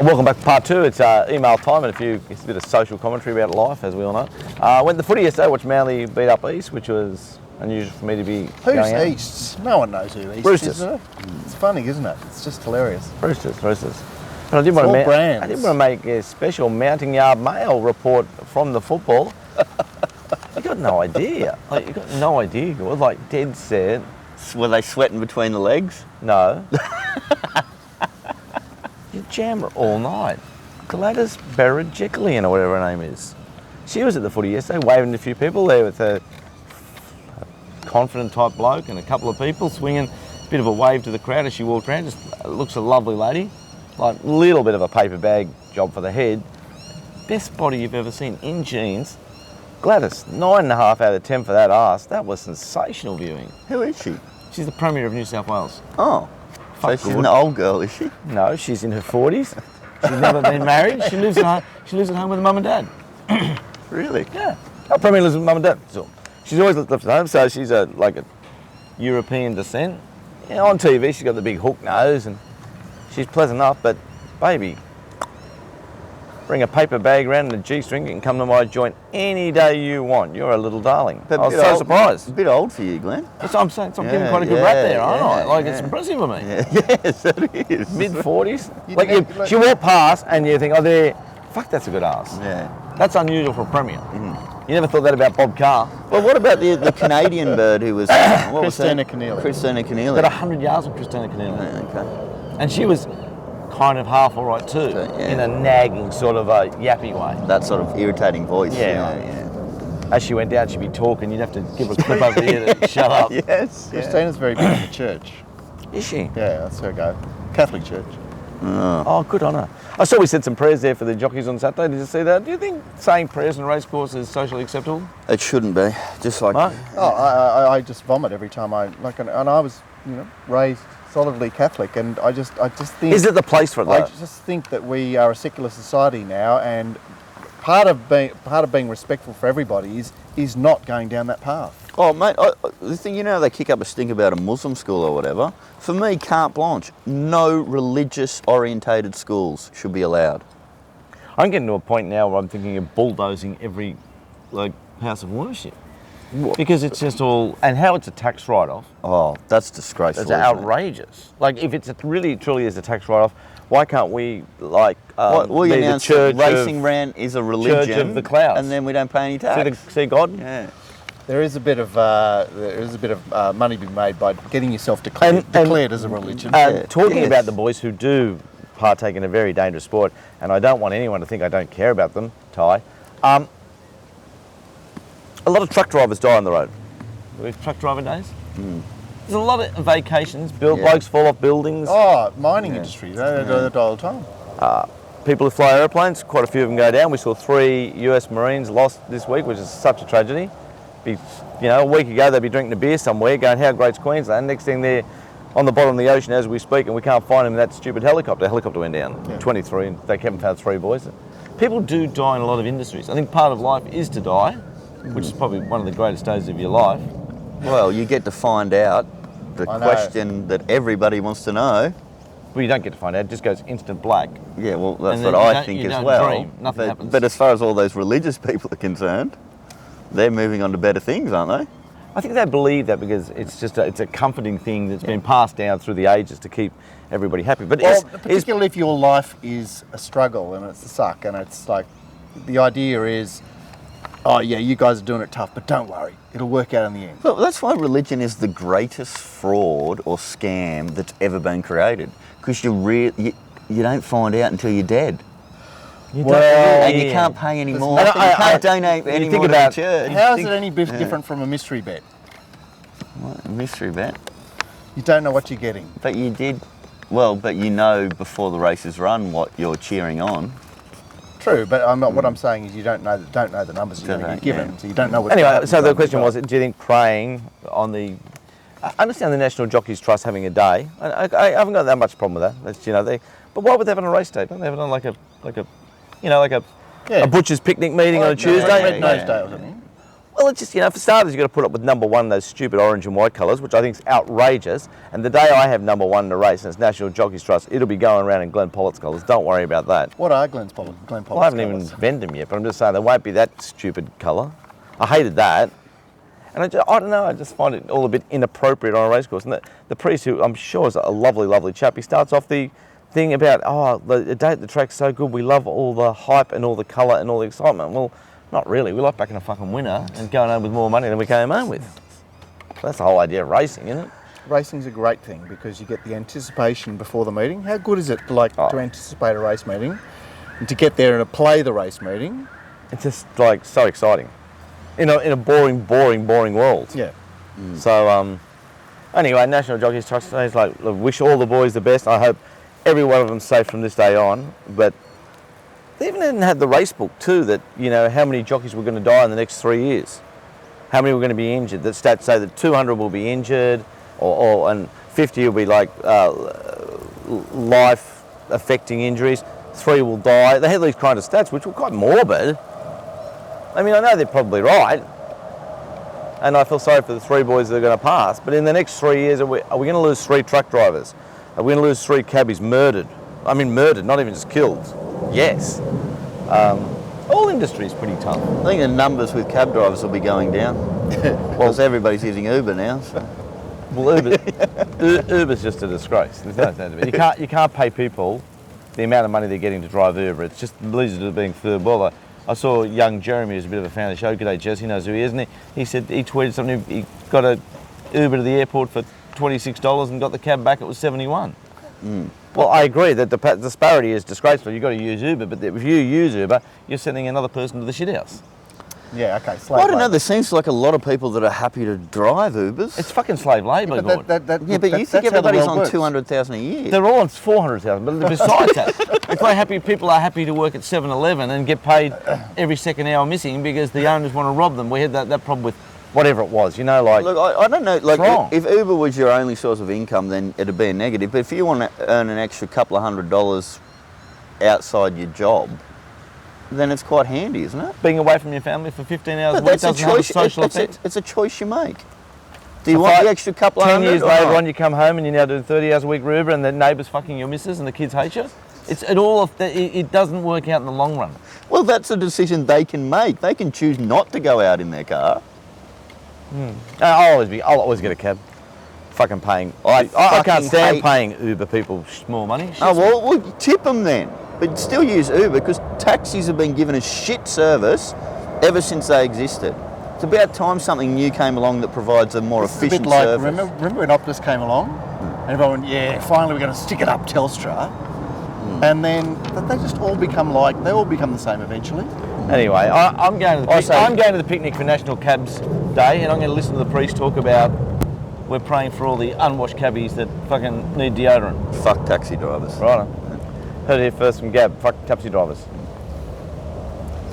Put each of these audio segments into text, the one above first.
Welcome back to part two. It's email time and it's a bit of social commentary about life, as we all know. Went to the footy yesterday, watched Manly beat up East, which was unusual for me to be going out. Who's East? No one knows who East Roosters. is. It's funny, isn't it? It's just hilarious. Roosters. But I did want to make a special Mounting Yard Mail report from the football. You got no idea. You got no idea. It was like dead set. Were they sweating between the legs? No. You jam her all night. Gladys Berejiklian, or whatever her name is. She was at the footy yesterday, waving to a few people there with a confident type bloke and a couple of people swinging a bit of a wave to the crowd as she walked around. Just looks a lovely lady. Like a little bit of a paper bag job for the head. Best body you've ever seen in jeans. Gladys, 9.5 out of 10 for that ass. That was sensational viewing. Who is she? She's the Premier of New South Wales. Oh. So she's an old girl, is she? No, she's in her 40s. She's never been married. She lives at home with mum and dad. Really? Yeah. Our Premier lives with mum and dad. So she's always lived at home, so she's like a European descent. Yeah, on TV, she's got the big hook nose and she's pleasant enough, but baby, bring a paper bag around and a G-string and come to my joint any day you want. You're a little darling. I was so surprised. A bit old for you, Glenn. That's what I'm saying. So I'm giving quite a good rap there, aren't I? Like, it's impressive of me. Yeah. Yes, it is. Mid-40s. She walked past and you think, fuck, that's a good ass. Yeah. That's unusual for a Premier. You never thought that about Bob Carr. Well, what about the Canadian bird who was... Christina Keneally. Christina Keneally. Got 100 yards on Christina Keneally. Yeah, okay. And she was kind of half all right too, in a nagging sort of a yappy way. That sort of irritating voice. Yeah. As she went down, she'd be talking. You'd have to give her a clip over the ear to shut up. Yes. Christina's very big in the church. Is she? Yeah, that's her go. Catholic church. Oh, good on her. I saw we said some prayers there for the jockeys on Saturday. Did you see that? Do you think saying prayers on a racecourse is socially acceptable? It shouldn't be. Just like... No? I just vomit every time and I was, raised solidly Catholic, and I just think... Is it the place for it, though? I just think that we are a secular society now, and part of being respectful for everybody is not going down that path. Oh, mate, the thing, they kick up a stink about a Muslim school or whatever. For me, carte blanche. No religious-orientated schools should be allowed. I'm getting to a point now where I'm thinking of bulldozing every house of worship. What? Because it's just all... And how it's a tax write-off. Oh, that's disgraceful. It's outrageous. If it's really, truly is a tax write-off, why can't we, be the church racing RANT is a religion... Church of the clouds. And then we don't pay any tax. See God? Yeah. There is a bit of money to be made by getting yourself declared as a religion. Talking about the boys who do partake in a very dangerous sport, and I don't want anyone to think I don't care about them, Ty. A lot of truck drivers die on the road. Truck driving days. There's a lot of vacations. Blokes fall off buildings. Oh, mining industry. They die all the time. People who fly airplanes, quite a few of them go down. We saw 3 US Marines lost this week, which is such a tragedy. A week ago they'd be drinking a beer somewhere, going, how great's Queensland? Next thing they're on the bottom of the ocean as we speak, and we can't find them in that stupid helicopter. The helicopter went down. 23, and they haven't found 3 boys. People do die in a lot of industries. I think part of life is to die, which is probably one of the greatest days of your life. Well, you get to find out the question that everybody wants to know. Well, you don't get to find out. It just goes instant black. Yeah, well, that's what I think as well. Dream. Nothing happens. But as far as all those religious people are concerned, they're moving on to better things, aren't they? I think they believe that because it's just it's a comforting thing that's been passed down through the ages to keep everybody happy. But particularly if your life is a struggle and it's a suck, and it's like the idea is, oh yeah, you guys are doing it tough, but don't worry, it'll work out in the end. Well, that's why religion is the greatest fraud or scam that's ever been created, because you don't find out until you're dead. You can't pay any more. You can't donate any more to the church. How is it any different from a mystery bet? What, a mystery bet? You don't know what you're getting. But you did. Well, but you know before the race is run what you're cheering on. True, but what I'm saying is you don't know the numbers you're going to get given, so you don't know what. Anyway, so the question was, do you think praying on the... I understand the National Jockeys Trust having a day. I haven't got that much problem with that. But why would they have it on a race day? Don't they have it on like a butcher's picnic meeting on a Tuesday? Red Nose Day or something. Well, it's just, for starters, you've got to put up with number one, those stupid orange and white colours, which I think is outrageous. And the day I have number one in the race, and it's National Jockeys Trust, it'll be going around in Glenn Pollock's colours. Don't worry about that. What are Glenn Pollock's colours? Well, I haven't even invented them yet, but I'm just saying there won't be that stupid colour. I hated that. And I don't know, I just find it all a bit inappropriate on a racecourse. And the priest, who I'm sure is a lovely, lovely chap, he starts off the thing about, the day at the track's so good, we love all the hype and all the colour and all the excitement. Well, not really. We like backing a fucking winner and going home with more money than we came home with. That's the whole idea of racing, isn't it? Racing's a great thing because you get the anticipation before the meeting. How good is it to anticipate a race meeting and to get there and to play the race meeting? It's just like so exciting. In a boring world. Yeah. So anyway, National Jockeys Trust Day is like, look, wish all the boys the best. I hope every one of them's safe from this day on. But they even had the race book too, that, how many jockeys were going to die in the next 3 years. How many were going to be injured. The stats say that 200 will be injured, and 50 will be like life-affecting injuries. 3 will die. They had these kind of stats, which were quite morbid. I mean, I know they're probably right. And I feel sorry for the 3 boys that are going to pass. But in the next 3 years, are we going to lose 3 truck drivers? Are we going to lose 3 cabbies murdered? I mean, murdered, not even just killed. Yes. All industry is pretty tough. I think the numbers with cab drivers will be going down. Well, everybody's using Uber now. So. Well, Uber's just a disgrace. There's no doubt about it. You can't pay people the amount of money they're getting to drive Uber. It's just leads to being third world. I saw young Jeremy, who's a bit of a fan of the show. G'day, Jess. He knows who he is, and he said he tweeted something. He got a Uber to the airport for $26 and got the cab back. It was $71. Well, I agree that the disparity is disgraceful. You've got to use Uber, but if you use Uber, you're sending another person to the shithouse. Yeah, okay. I don't know. There seems like a lot of people that are happy to drive Ubers. It's fucking slave labour, Gord. But you think everybody's on 200,000 a year? They're all on 400,000. But besides that, people are happy to work at 7-Eleven and get paid every second hour missing because the owners want to rob them. We had that problem with whatever it was, Look, I don't know. Like, if Uber was your only source of income, then it'd be a negative. But if you want to earn an extra couple of $100 outside your job, then it's quite handy, isn't it? Being away from your family for 15 hours a week doesn't have a social effect. It's a choice you make. Do you want the extra couple of 10 years $100? later on, you come home and you're now doing 30 hours a week Uber and the neighbour's fucking your missus and the kids hate you? It doesn't work out in the long run. Well, that's a decision they can make. They can choose not to go out in their car. I'll always get a cab. Fucking paying. I can't stand paying Uber people more money. Well, tip them then. But still use Uber because taxis have been given a shit service ever since they existed. It's about time something new came along that provides a more efficient service. It's a bit like, service. remember when Optus came along? And everyone went, yeah, finally we're going to stick it up Telstra. And then they just all become the same eventually. Anyway, I'm going to the picnic for National Cabs Day, and I'm going to listen to the priest talk about we're praying for all the unwashed cabbies that fucking need deodorant. Fuck taxi drivers. Right. Heard it here first from Gab. Fuck taxi drivers.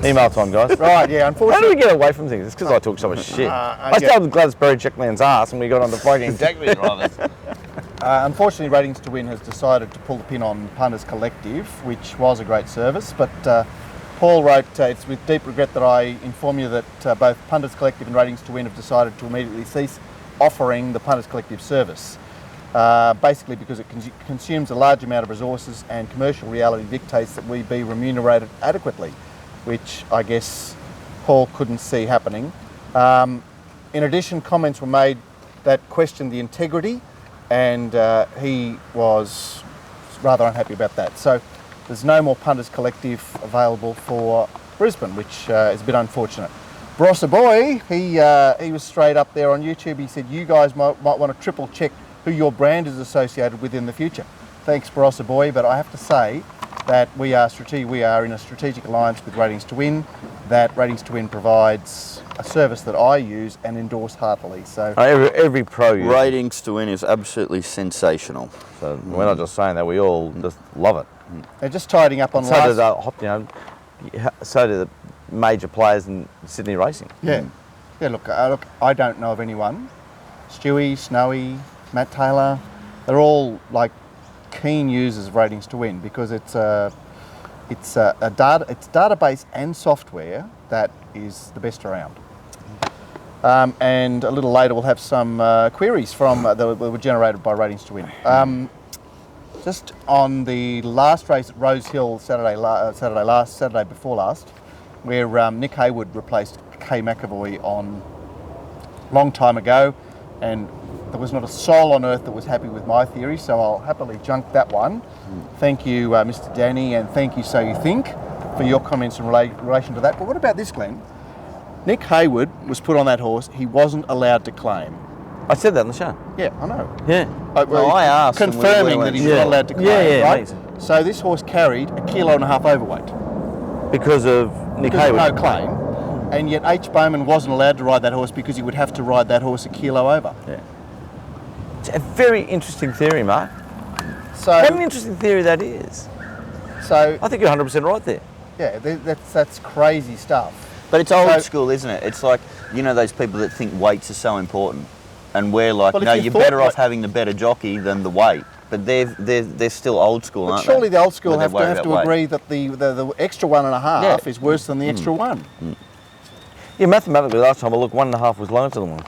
Email time, guys. Right, yeah, unfortunately. How do we get away from things? It's because I talk so much shit. I started with Gladys Berejiklian's ass and we got on to fucking taxi drivers. Unfortunately, Ratings to Win has decided to pull the pin on Punters Collective, which was a great service, but Paul wrote, it's with deep regret that I inform you that both Punters Collective and Ratings to Win have decided to immediately cease offering the Punters Collective service, basically because it consumes a large amount of resources and commercial reality dictates that we be remunerated adequately, which I guess Paul couldn't see happening. In addition, comments were made that questioned the integrity, and he was rather unhappy about that. So there's no more Punters Collective available for Brisbane, which is a bit unfortunate. Barossa Boy, he was straight up there on YouTube. He said, you guys might want to triple check who your brand is associated with in the future. Thanks, Barossa Boy, but I have to say that we are in a strategic alliance with Ratings to Win, that Ratings to Win provides a service that I use and endorse heartily. So every pro user. Ratings to Win is absolutely sensational. So we're not just saying that, we all just love it. They're just tidying up on so do the major players in Sydney racing. Yeah. Yeah, look, I don't know of anyone. Stewie, Snowy, Matt Taylor, they're all like keen users of Ratings to Win because it's database and software that is the best around. And a little later we'll have some queries from that were generated by Ratings to Win. Just on the last race at Rose Hill Saturday before last, where Nick Haywood replaced Kay McAvoy on long time ago, and there was not a soul on earth that was happy with my theory, so I'll happily junk that one. Thank you, Mr. Danny, and thank you, So You Think, for your comments in relation to that. But what about this, Glenn? Nick Haywood was put on that horse. He wasn't allowed to claim. I said that on the show. Yeah, I know. Yeah. Well, I asked. Confirming that he's not allowed to claim, right? So this horse carried 1.5 kilos overweight. Because of Nick Because of Haywood. no claim. And yet H. Bowman wasn't allowed to ride that horse because he would have to ride that horse 1 kilo over. Yeah. It's a very interesting theory, Mark. So, What an interesting theory that is. So I think you're 100% right there. yeah, that's crazy stuff. But it's old So- school, isn't it? It's like, you know, those people that think weights are so important, and we're like, Well, if no, you you're thought better off like- having the better jockey than the weight. But they're still old school, But aren't surely they? the old school Where have they're worried to about weight. agree that the extra 1.5 Yeah. is worse than the extra one. Yeah, mathematically, last time I looked, 1.5 was lower to the one.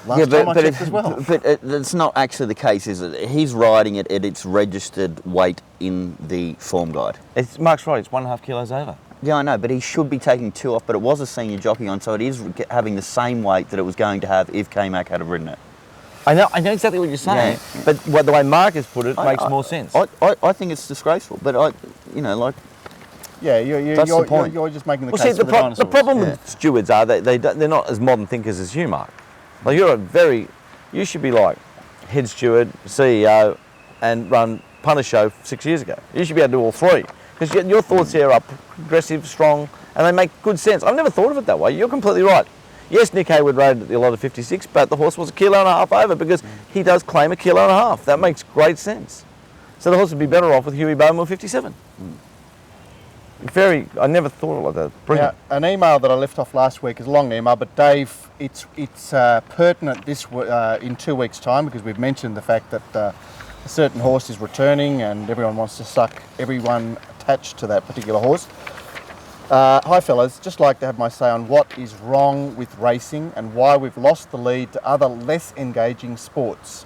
Last time I checked as well. But it's not actually the case, is it? He's riding it at its registered weight in the form guide. Mark's right, it's 1.5 kilos over. Yeah, I know, but he should be taking 2 off, but it was a senior jockey on, so it is having the same weight that it was going to have if K-Mac had have ridden it. I know exactly what you're saying, Yeah. but the way Mark has put it makes more sense. I think it's disgraceful, but Yeah, you're That's the point. you're just making the Well, case see, for the dinosaurs. the problem with stewards are they're not as modern thinkers as you, Mark. Like you should be like head steward, CEO, and run punter show 6 years ago. You should be able to do all three because your thoughts here are progressive, strong, and they make good sense. I've never thought of it that way. You're completely right. Yes, Nick Haywood rode the lot of 56, but the horse was 1.5 kilos over because he does claim 1.5 kilos. That makes great sense. So the horse would be better off with Huey Bowman with 57. I never thought of it like that. Brilliant. Now, an email that I left off last week is a long email, but Dave, it's pertinent in 2 weeks' time because we've mentioned the fact that a certain horse is returning and everyone wants to suck everyone attached to that particular horse. Hi fellas, just like to have my say on what is wrong with racing and why we've lost the lead to other less engaging sports.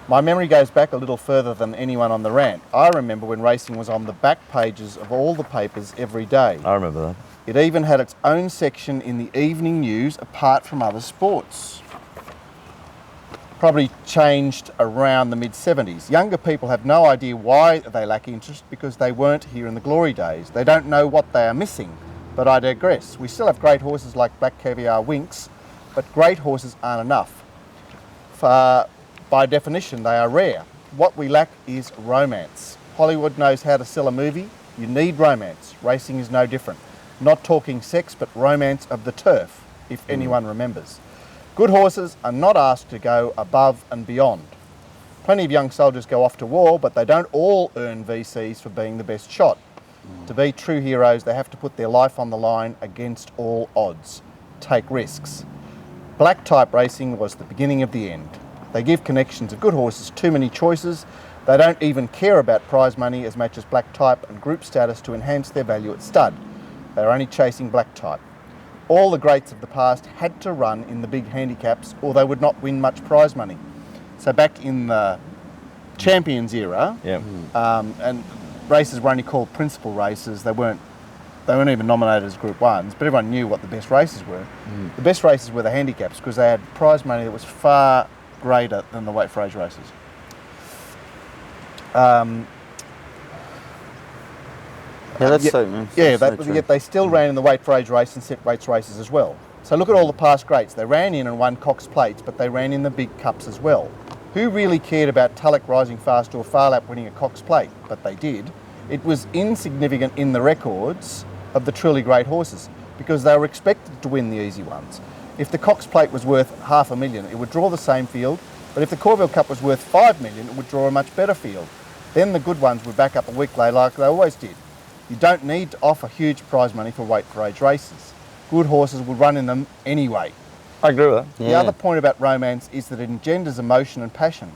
My memory goes back a little further than anyone on the RANT. I remember when racing was on the back pages of all the papers every day. I remember that. It even had its own section in the evening news apart from other sports. Probably changed around the mid-70s. Younger people have no idea why they lack interest because they weren't here in the glory days. They don't know what they are missing, but I digress. We still have great horses like Black Caviar Winks, but great horses aren't enough. By definition, they are rare. What we lack is romance. Hollywood knows how to sell a movie. You need romance. Racing is no different. Not talking sex, but romance of the turf, if anyone remembers. Good horses are not asked to go above and beyond. Plenty of young soldiers go off to war, but they don't all earn VCs for being the best shot. To be true heroes, they have to put their life on the line against all odds. Take risks. Black type racing was the beginning of the end. They give connections of good horses too many choices. They don't even care about prize money as much as black type and group status to enhance their value at stud. They're only chasing black type. All the greats of the past had to run in the big handicaps or they would not win much prize money. So back in the Champions era, and races were only called principal races. They weren't even nominated as Group 1s, but everyone knew what the best races were. The best races were the handicaps because they had prize money that was far greater than the weight for age races. Yet they still ran in the weight for age race and set weights races as well. So look at all the past greats. They ran in and won Cox Plates, but they ran in the big cups as well. Who really cared about Tulloch rising fast or Farlap winning a Cox Plate? But they did. It was insignificant in the records of the truly great horses because they were expected to win the easy ones. If the Cox Plate was worth $500,000, it would draw the same field, but if the Corville Cup was worth $5 million, it would draw a much better field. Then the good ones would back up a week later like they always did. You don't need to offer huge prize money for weight for age races. Good horses would run in them anyway. I agree with that. The other point about romance is that it engenders emotion and passion.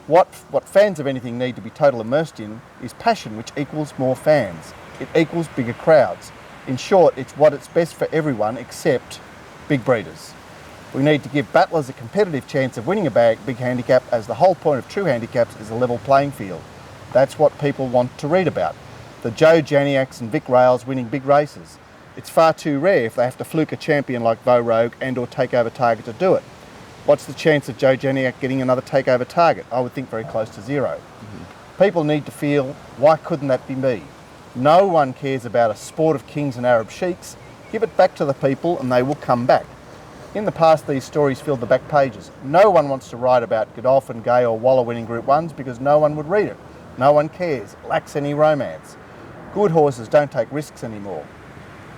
What fans of anything need to be totally immersed in is passion, which equals more fans. It equals bigger crowds. In short, it's best for everyone except big breeders. We need to give battlers a competitive chance of winning a big handicap, as the whole point of true handicaps is a level playing field. That's what people want to read about. The Joe Janiaks and Vic Rails winning big races. It's far too rare if they have to fluke a champion like Bo Rogue and or takeover target to do it. What's the chance of Joe Janiak getting another takeover target? I would think very close to zero. People need to feel, why couldn't that be me? No one cares about a sport of kings and Arab sheiks. Give it back to the people and they will come back. In the past, these stories filled the back pages. No one wants to write about Godolphin, Gay or Waller winning Group 1s because no one would read it. No one cares. Lacks any romance. Good horses don't take risks anymore.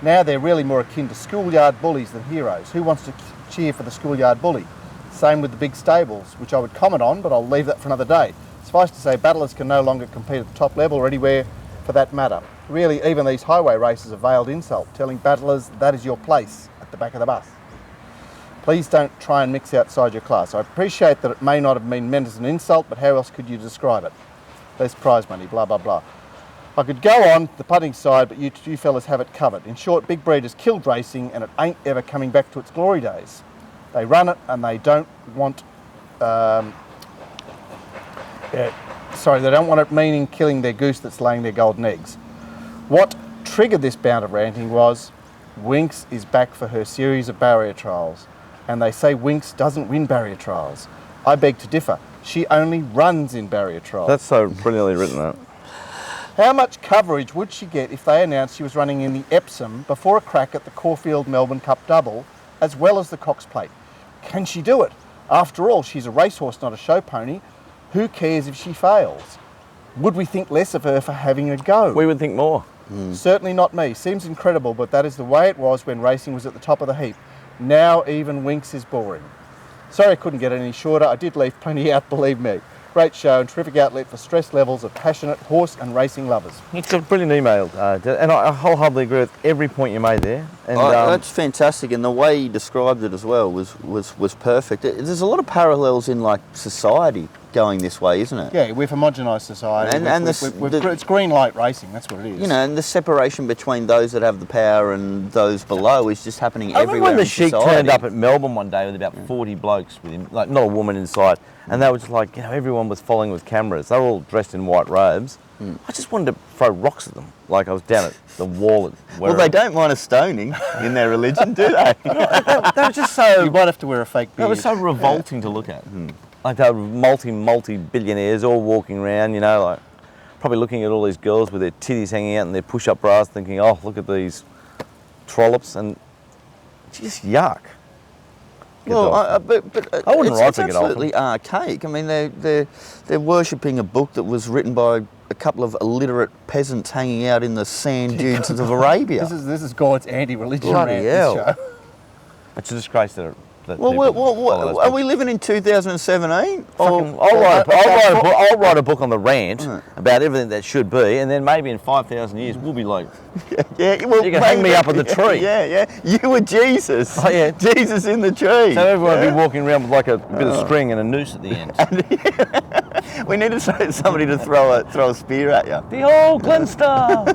Now they're really more akin to schoolyard bullies than heroes. Who wants to cheer for the schoolyard bully? Same with the big stables, which I would comment on, but I'll leave that for another day. Suffice to say, battlers can no longer compete at the top level or anywhere for that matter. Really, even these highway races are veiled insult, telling battlers that is your place at the back of the bus. Please don't try and mix outside your class. I appreciate that it may not have been meant as an insult, but how else could you describe it? Less prize money, blah, blah, blah. I could go on the punting side, but you fellas have it covered. In short, Big Breeders killed racing and it ain't ever coming back to its glory days. They run it and they don't want... they don't want it meaning killing their goose that's laying their golden eggs. What triggered this bout of ranting was Winx is back for her series of barrier trials. And they say Winx doesn't win barrier trials. I beg to differ. She only runs in barrier trials. That's so brilliantly written, that. How much coverage would she get if they announced she was running in the Epsom before a crack at the Caulfield Melbourne Cup double, as well as the Cox Plate? Can she do it? After all, she's a racehorse, not a show pony. Who cares if she fails? Would we think less of her for having a go? We would think more. Certainly not me. Seems incredible, but that is the way it was when racing was at the top of the heap. Now even Winx is boring. Sorry I couldn't get any shorter. I did leave plenty out, believe me. Great show and terrific outlet for stress levels of passionate horse and racing lovers. It's a brilliant email, and I wholeheartedly agree with every point you made there. And, that's fantastic, and the way you described it as well was perfect. There's a lot of parallels in like society going this way, isn't it? Yeah, we've homogenised society. It's green light racing. That's what it is. You know, and the separation between those that have the power and those below is just happening everywhere. I remember when the in Sheik society. turned up at Melbourne one day with about 40 blokes with him, like not a woman inside, and they were just like, you know, everyone was following with cameras. They were all dressed in white robes. I just wanted to throw rocks at them, like I was down at the wall at wherever. Well, they don't mind a stoning in their religion, do they? They were just so... You might have to wear a fake beard. It was so revolting to look at. Like they were multi-billionaires all walking around, you know, like probably looking at all these girls with their titties hanging out and their push-up bras thinking, oh, look at these trollops, and just yuck. Well, but I wouldn't write it's to Godolphin. absolutely archaic. I mean, they're worshipping a book that was written by a couple of illiterate peasants hanging out in the sand dunes of Arabia. This is God's anti-religion Bloody rant, hell. this show. It's a disgrace that Well, are we living in 2017? I'll write a book on the rant about everything that should be, and then maybe in 5,000 years we'll be like, well, you can hang me up in the tree. Yeah. You were Jesus. Oh, yeah. Jesus in the tree. So everyone will be walking around with like a bit of string and a noose at the end. We need somebody to throw a spear at you. The old Glenster.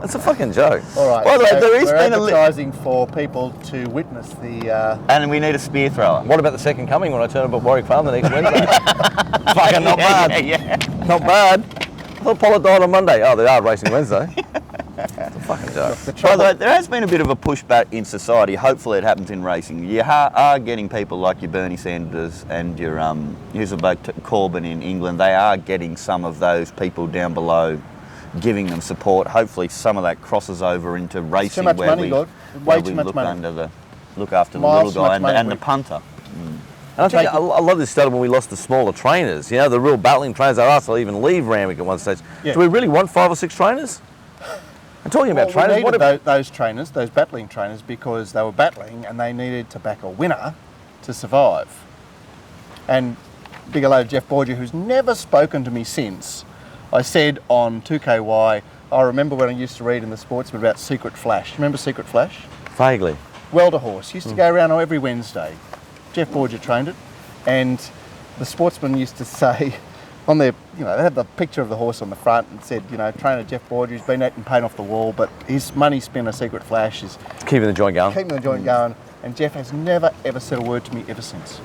That's a fucking joke. All right, By the way, there is we're been advertising for people to witness the... And we need a spear thrower. What about the second coming when I turn up at Warwick Farm the next Wednesday? Fucking not bad. Yeah. Not bad. I thought Pollard died on Monday. Oh, they are racing Wednesday. It's a fucking joke. By the way, there has been a bit of a pushback in society. Hopefully it happens in racing. You are getting people like your Bernie Sanders and your who's about Corbyn in England. They are getting some of those people down below, giving them support. Hopefully some of that crosses over into racing, too much where money, we, Lord. where Way we too much look money. Look after the Miles, little guy too much and money. the punter. And I love this study when we lost the smaller trainers. You know, the real battling trainers are us. I'll even leave Randwick at one stage. Yeah. Do we really want 5 or 6 trainers? I'm talking about trainers. We needed those trainers, those battling trainers, because they were battling and they needed to back a winner to survive. And big hello to Jeff Borgia, who's never spoken to me since. I said on 2KY, I remember when I used to read in the Sportsman about Secret Flash. Remember Secret Flash? Vaguely. Welder horse. Used to go around every Wednesday. Jeff Borgia trained it. And the Sportsman used to say, on their, they had the picture of the horse on the front and said, trainer Jeff Borger, who's been eating paint off the wall, but his money spent a secret flash is Keeping the joint going. keeping the joint going. And Jeff has never ever said a word to me ever since.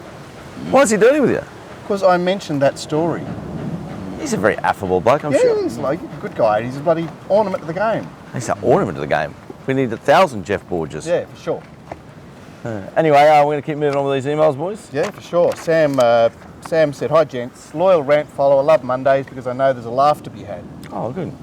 Why is he dealing with you? Because I mentioned that story. He's a very affable bloke, I'm sure. He's like a good guy. He's a bloody ornament to the game. He's an ornament to the game. We need 1,000 Jeff Borges. Yeah, for sure. Anyway, we're going to keep moving on with these emails, boys. Yeah, for sure. Sam said, "Hi gents, loyal rant follower, love Mondays because I know there's a laugh to be had. Oh, good.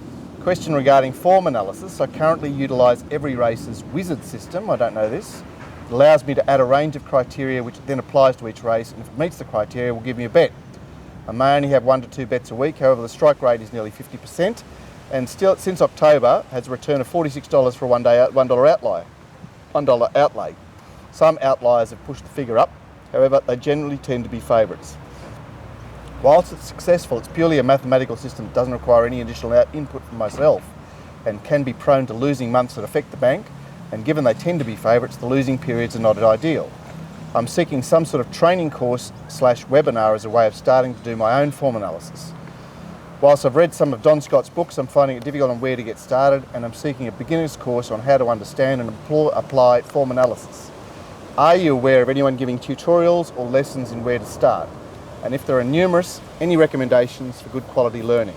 Question regarding form analysis. I currently utilise every race's wizard system. I don't know this. It allows me to add a range of criteria which then applies to each race, and if it meets the criteria, will give me a bet. I may only have 1 to 2 bets a week, however the strike rate is nearly 50%, and still since October has a return of $46 for a $1 outlay. Some outliers have pushed the figure up, however they generally tend to be favourites. Whilst it's successful, it's purely a mathematical system that doesn't require any additional input from myself and can be prone to losing months that affect the bank, and given they tend to be favourites, the losing periods are not ideal. I'm seeking some sort of training course / webinar as a way of starting to do my own form analysis. Whilst I've read some of Don Scott's books, I'm finding it difficult on where to get started, and I'm seeking a beginner's course on how to understand and apply form analysis. Are you aware of anyone giving tutorials or lessons in where to start? And if there are numerous, any recommendations for good quality learning?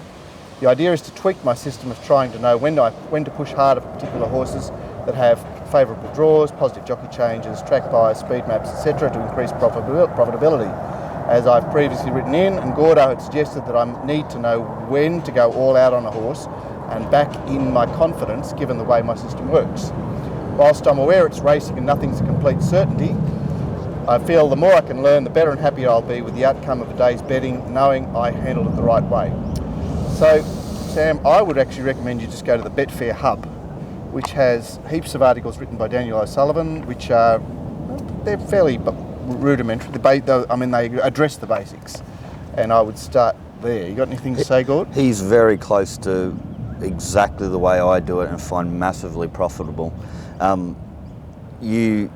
The idea is to tweak my system of trying to know when to push harder for particular horses that have favourable draws, positive jockey changes, track bias, speed maps, etc. to increase profitability. As I've previously written in, and Gordo had suggested that I need to know when to go all out on a horse and back in my confidence given the way my system works. Whilst I'm aware it's racing and nothing's a complete certainty, I feel the more I can learn, the better and happier I'll be with the outcome of a day's betting, knowing I handled it the right way. So, Sam, I would actually recommend you just go to the Betfair Hub, which has heaps of articles written by Daniel O'Sullivan, which are, they're fairly rudimentary. They address the basics, and I would start there. You got anything to say, Gord? He's very close to exactly the way I do it and find massively profitable. You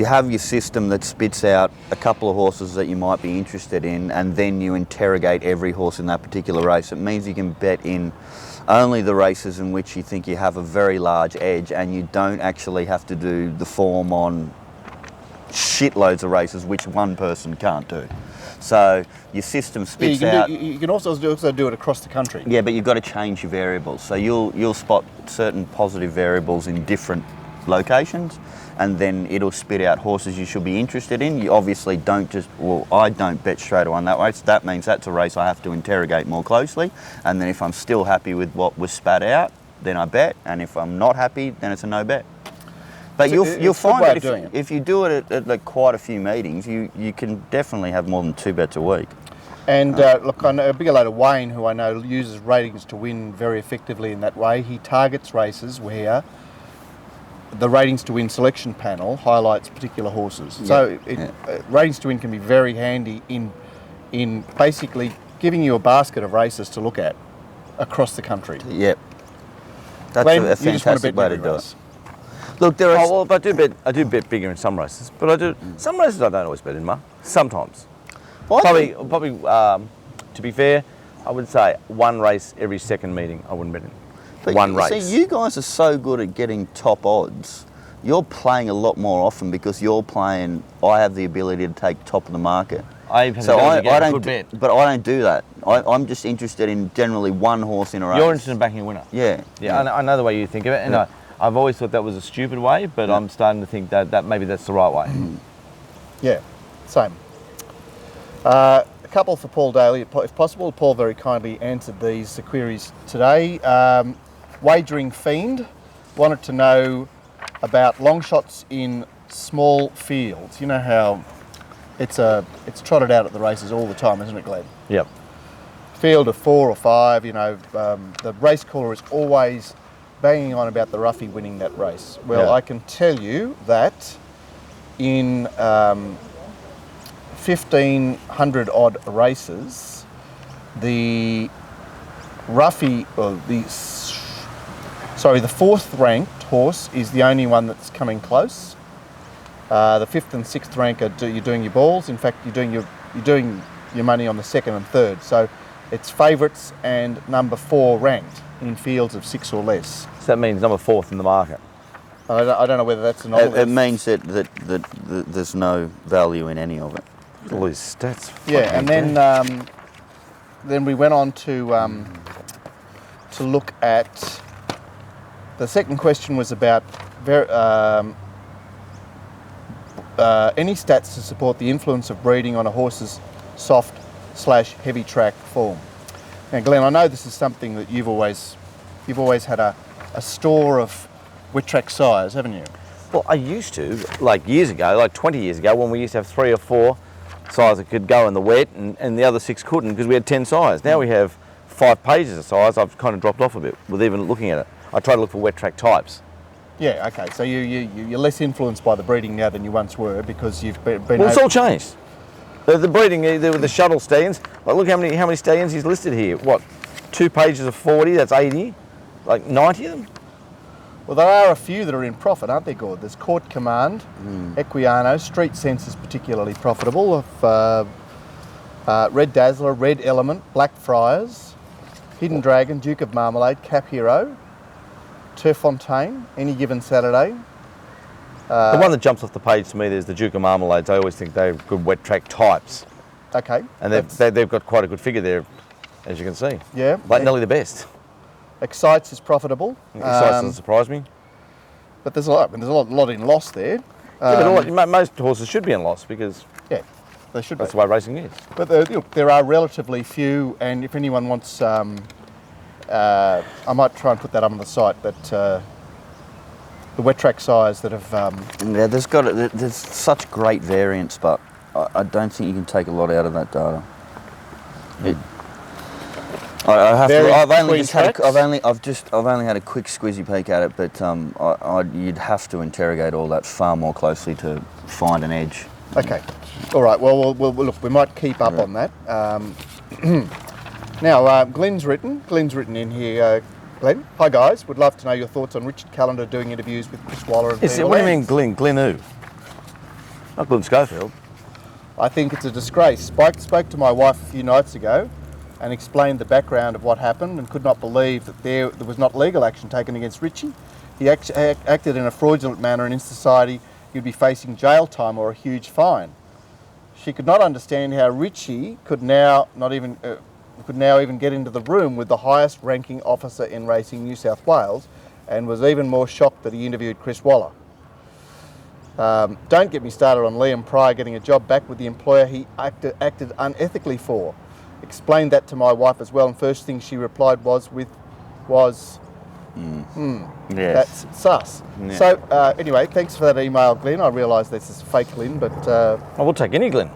have your system that spits out a couple of horses that you might be interested in, and then you interrogate every horse in that particular race. It means you can bet in only the races in which you think you have a very large edge, and you don't actually have to do the form on shitloads of races which one person can't do. So your system spits out. You can also do it across the country. Yeah, but you've got to change your variables. So you'll spot certain positive variables in different locations, and then it'll spit out horses you should be interested in. You obviously don't I don't bet straight away on that race. That means that's a race I have to interrogate more closely, and then if I'm still happy with what was spat out, then I bet, and if I'm not happy, then it's a no bet. But you'll find that if you do it at like quite a few meetings, you can definitely have more than 2 bets a week. And look, I know a bigger load of Wayne, who I know uses ratings to win very effectively in that way. He targets races where the ratings to win selection panel highlights particular horses. Yep. So ratings to win can be very handy in basically giving you a basket of races to look at across the country. Yep. That's Glenn, a fantastic way to do it. Look, there are. I do bet bigger in some races, but some races I don't always bet in, sometimes. Probably. To be fair, I would say one race every second meeting I wouldn't bet in. But one race. See, you guys are so good at getting top odds. You're playing a lot more often because you're playing. I have the ability to take top of the market. I don't bet. But I don't do that. I'm just interested in generally one horse in a race. You're interested in backing a winner. Yeah. I know the way you think of it, and I've always thought that was a stupid way, but I'm starting to think that maybe that's the right way. Yeah, same. A couple for Paul Daly, if possible. Paul very kindly answered these queries today. Wagering Fiend wanted to know about long shots in small fields. You know how it's trotted out at the races all the time, isn't it, Glenn? Yep. Field of 4 or 5, the race caller is always banging on about the roughie winning that race. Well, I can tell you that in 1,500 odd races, the roughie, the 4th ranked horse is the only one that's coming close. The 5th and 6th rank you're doing your balls. In fact, you're doing your money on the 2nd and 3rd. So It's favourites and number 4 ranked in fields of 6 or less. So that means number 4th in the market. I don't know whether that's an anomaly. It means that there's no value in any of it. All these stats. Yeah, and then we went on to look at, the second question was about any stats to support the influence of breeding on a horse's soft/heavy track form. Now, Glenn, I know this is something that you've always had a store of wet track size, haven't you? Well, I used to, like years ago, like 20 years ago, when we used to have 3 or 4 sires that could go in the wet and the other 6 couldn't because we had 10 sires. Now we have 5 pages of sires. I've kind of dropped off a bit with even looking at it. I try to look for wet track types. Yeah, okay. So you're less influenced by the breeding now than you once were because you've been. Well, it's all changed. The breeding, the shuttle stallions. Like, look how many stallions he's listed here. What, 2 pages of 40? That's 80. Like 90 of them. Well, there are a few that are in profit, aren't there, Gord? There's Court Command, Equiano, Street Sense is particularly profitable. Red Dazzler, Red Element, Black Friars, Hidden Dragon, Duke of Marmalade, Cap Hero, Turfontaine, Any Given Saturday. The one that jumps off the page to me, there's the Duke of Marmalades. I always think they're good wet track types. Okay. And they've got quite a good figure there, as you can see. Yeah. Like nearly the best. Excites is profitable. Excites doesn't surprise me. But there's a lot in loss there. Yeah, but most horses should be in loss because they should that's be. the way racing is. But there are relatively few, and if anyone wants, I might try and put that up on the site, that the wet track size that have... Yeah, there's such great variance, but I don't think you can take a lot out of that data. I've only had a quick squizzy peek at it, but you'd have to interrogate all that far more closely to find an edge. Okay, all right. Well, look, we might keep up on that. Now, Glenn's written in here. Glenn, hi guys. Would love to know your thoughts on Richard Callender doing interviews with Chris Waller and Peter What do you mean, Lance. Glenn? Glenn who? Not Glenn Schofield. I think it's a disgrace. Spoke to my wife a few nights ago and explained the background of what happened and could not believe that there was not legal action taken against Richie. He acted in a fraudulent manner, and in society he'd be facing jail time or a huge fine. She could not understand how Richie could now even get into the room with the highest ranking officer in racing New South Wales, and was even more shocked that he interviewed Chris Waller. Don't get me started on Liam Pryor getting a job back with the employer he acted unethically for. Explained that to my wife as well, and first thing she replied was Yes. that's sus. Yeah. So anyway, thanks for that email, Glenn. I realise this is fake Glenn, but... I will take any Glenn.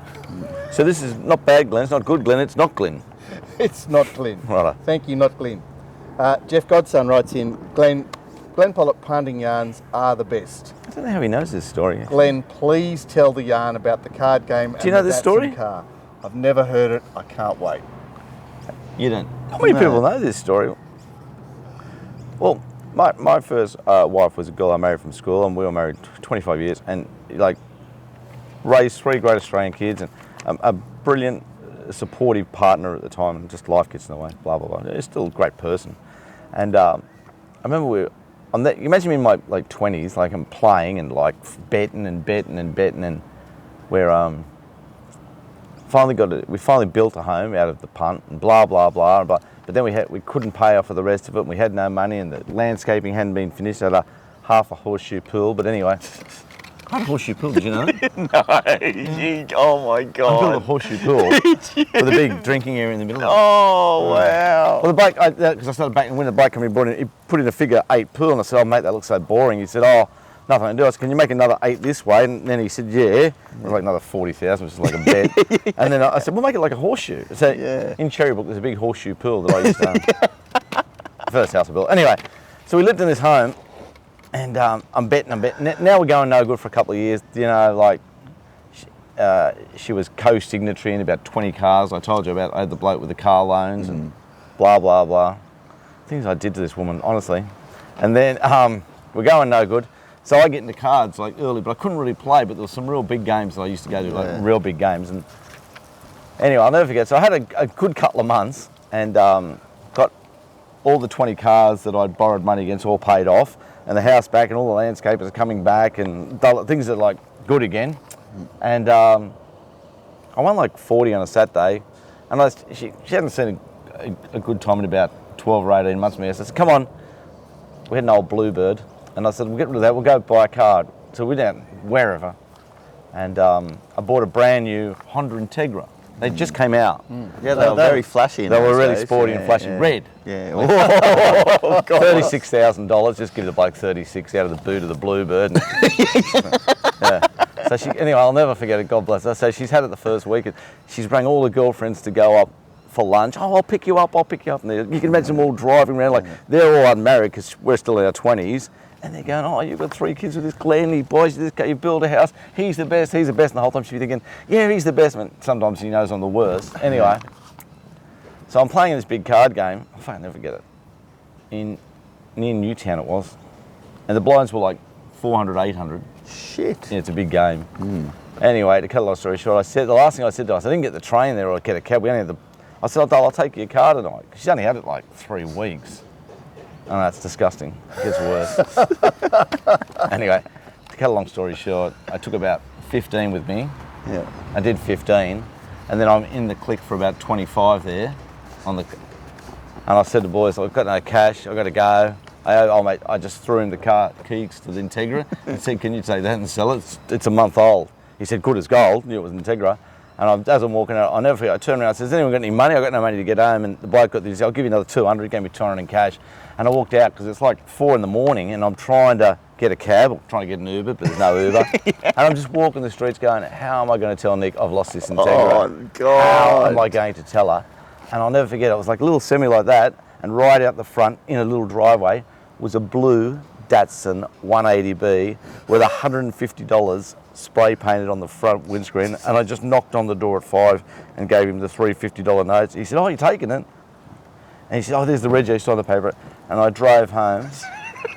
So this is not bad Glenn, it's not good Glenn, it's not Glenn. It's not Glenn. Right. Thank you, not Glenn. Jeff Godson writes in, Glenn Pollock punting yarns are the best. I don't know how he knows this story. Glenn, please tell the yarn about the card game. Do you know this story? Car. I've never heard it. I can't wait. You don't. How many people know this story? Well, my first wife was a girl I married from school, and we were married 25 years, and like raised 3 great Australian kids, and a brilliant, supportive partner at the time, and just life gets in the way, blah, blah, blah. He's still a great person. And I remember we were on that, you imagine me in my like 20s, like I'm playing and like betting, and we're we finally built a home out of the punt and blah, blah, blah, but then we couldn't pay off for the rest of it, and we had no money, and the landscaping hadn't been finished at half a horseshoe pool, but anyway. What a horseshoe pool, did you know? No, oh my God. I built a horseshoe pool with a big drinking area in the middle of it. Oh, wow. Well, the bloke, because I started back, and when the bloke came in, he put in a figure 8 pool, and I said, oh mate, that looks so boring. He said, oh, nothing to do. I said, can you make another 8 this way? And then he said, yeah. It was like another 40,000, which is like a bed. And then I said, we'll make it like a horseshoe. So in Cherrybrook, there's a big horseshoe pool that I used to own. The first house I built. Anyway, so we lived in this home, and I'm betting. Now we're going no good for a couple of years. You know, like, she was co-signatory in about 20 cars. I told you about I had the bloke with the car loans and blah, blah, blah. Things I did to this woman, honestly. And then we're going no good. So I get into cards like early, but I couldn't really play, but there were some real big games that I used to go to, like real big games. And anyway, I'll never forget. So I had a good couple of months, and got all the 20 cars that I'd borrowed money against all paid off, and the house back, and all the landscapers are coming back, and things are like good again. And I won like 40 on a Saturday, and she hadn't seen a good time in about 12 or 18 months. I said, come on, we had an old Bluebird, and I said, we'll get rid of that, we'll go buy a car. So we went out wherever, and I bought a brand new Honda Integra. They just came out. Yeah, they were very flashy. They were really sporty and flashy. Red. Yeah. Oh, $36,000. Just give the bloke 36 out of the boot of the Bluebird. Yeah. So anyway, I'll never forget it. God bless her. So she's had it the first week, and she's bringing all the girlfriends to go up for lunch. Oh, I'll pick you up. And you can imagine them all driving around like they're all unmarried because we're still in our 20s. And they're going, oh, you've got 3 kids with this Glenn, boys, you build a house, he's the best. And the whole time she'd be thinking, yeah, he's the best. And sometimes she knows I'm the worst. Anyway, so I'm playing in this big card game. I'll fucking never forget it. Near Newtown it was. And the blinds were like 400, 800. Shit. Yeah, it's a big game. Anyway, to cut a long story short, the last thing I said to her, I didn't get the train there or get a cab. I said, I'll take your car tonight. She's only had it like 3 weeks. I know, it's disgusting. It gets worse. Anyway, to cut a long story short, I took about 15 with me. Yeah. I did 15, and then I'm in the click for about 25 there. And I said to the boys, I've got no cash, I've got to go. Mate, I just threw him the car keys to the Integra and said, can you take that and sell it? It's a month old. He said, good as gold, knew it was an Integra. And as I'm walking out, I'll never forget, I turned around and said, has anyone got any money? I've got no money to get home. And the bloke got this, I'll give you another 200, he gave me 200 in cash. And I walked out because it's like 4 in the morning and I'm trying to get a cab, or trying to get an Uber, but there's no Uber. And I'm just walking the streets going, how am I going to tell Nick I've lost this Integra? Oh, God. How am I going to tell her? And I'll never forget, it was like a little semi like that, and right out the front in a little driveway was a blue Datsun 180B with $150 spray painted on the front windscreen, and I just knocked on the door at 5 and gave him the $350 notes. He said, oh, you're taking it? And he said, oh, there's the register on the paper. And I drove home.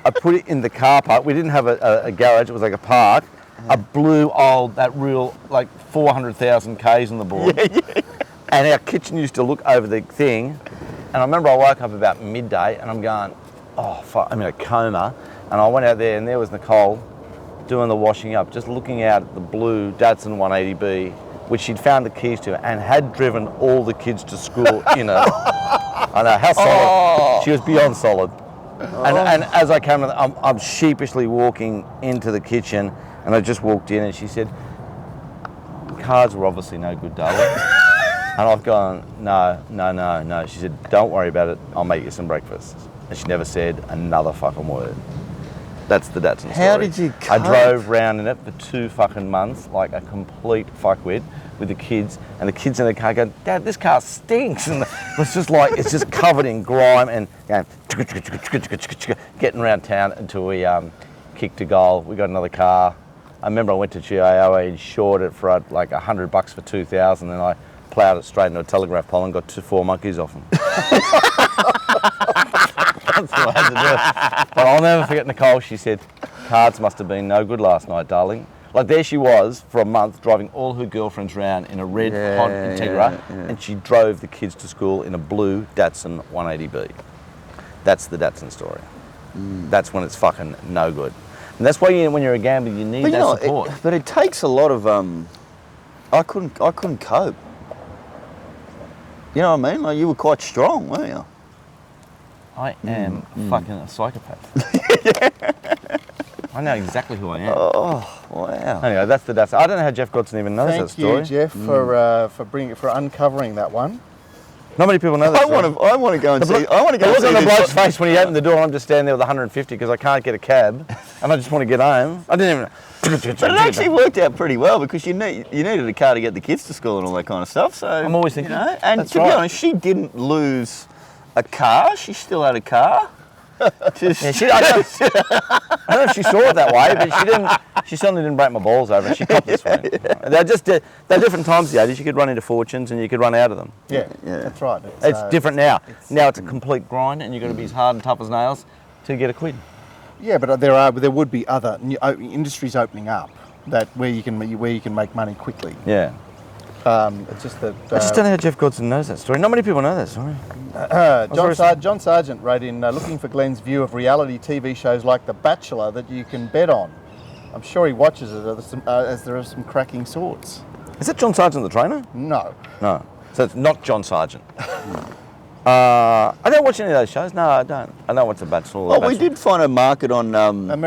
I put it in the car park. We didn't have a garage, it was like a park. A blue old, that real, like 400,000 Ks on the board. Yeah. And our kitchen used to look over the thing. And I remember I woke up about midday and I'm going, oh, fuck, I'm in a coma. And I went out there and there was Nicole doing the washing up, just looking out at the blue Datsun 180B, which she'd found the keys to and had driven all the kids to school in it. I know, how solid. Oh. She was beyond solid. Oh. And as I came, I'm sheepishly walking into the kitchen, and I just walked in and she said, cards were obviously no good, darling. And I've gone, no. She said, don't worry about it, I'll make you some breakfast. And she never said another fucking word. That's the Datsun story. How did you cope? I drove round in it for 2 fucking months, like a complete fuckwit, with the kids, and the kids in the car going, Dad, this car stinks. And it's just covered in grime and going, getting around town until we kicked a goal. We got another car. I remember I went to GIO, I insured it for like $100 for 2,000, and I ploughed it straight into a telegraph pole and got 4 monkeys off them. That's what I had to do. But I'll never forget Nicole, she said, cards must have been no good last night, darling. Like there she was for a month driving all her girlfriends around in a red hot Integra, and she drove the kids to school in a blue Datsun 180B. That's the Datsun story. That's when it's fucking no good. And that's why when you're a gambler, you need that support. But it takes a lot of, I couldn't cope. You know what I mean? Like you were quite strong, weren't you? I am fucking a psychopath. I know exactly who I am. Oh, wow. Anyway, that's the Datsun. I don't know how Jeff Godson even knows that story. Thank you, Jeff, for uncovering that one. Not many people know that story. I want to go and see. I want to go. It was on the bloke's face when he opened the door. I'm just standing there with 150 because I can't get a cab, and I just want to get home. I didn't even. But it actually worked out pretty well because you needed a car to get the kids to school and all that kind of stuff. So I'm always thinking, and to be honest, she didn't lose a car. She still had a car. I don't know if she saw it that way, but she didn't. She certainly didn't break my balls over it. She copped this one. They're different times, the 80s. You could run into fortunes and you could run out of them. Yeah. That's right. It's different now. Now it's a complete grind, and you've got to be as hard and tough as nails to get a quid. Yeah, but there would be other industries opening up where you can make money quickly. Yeah. It's just that... I just don't know how Jeff Godson knows that story. Not many people know that story. John Sargent wrote in, looking for Glenn's view of reality TV shows like The Bachelor that you can bet on. I'm sure he watches it as there are some cracking sorts. Is that John Sargent the trainer? No. No. So it's not John Sargent. I don't watch any of those shows. No, I don't. I don't watch The Bachelor. Well, we did find a market on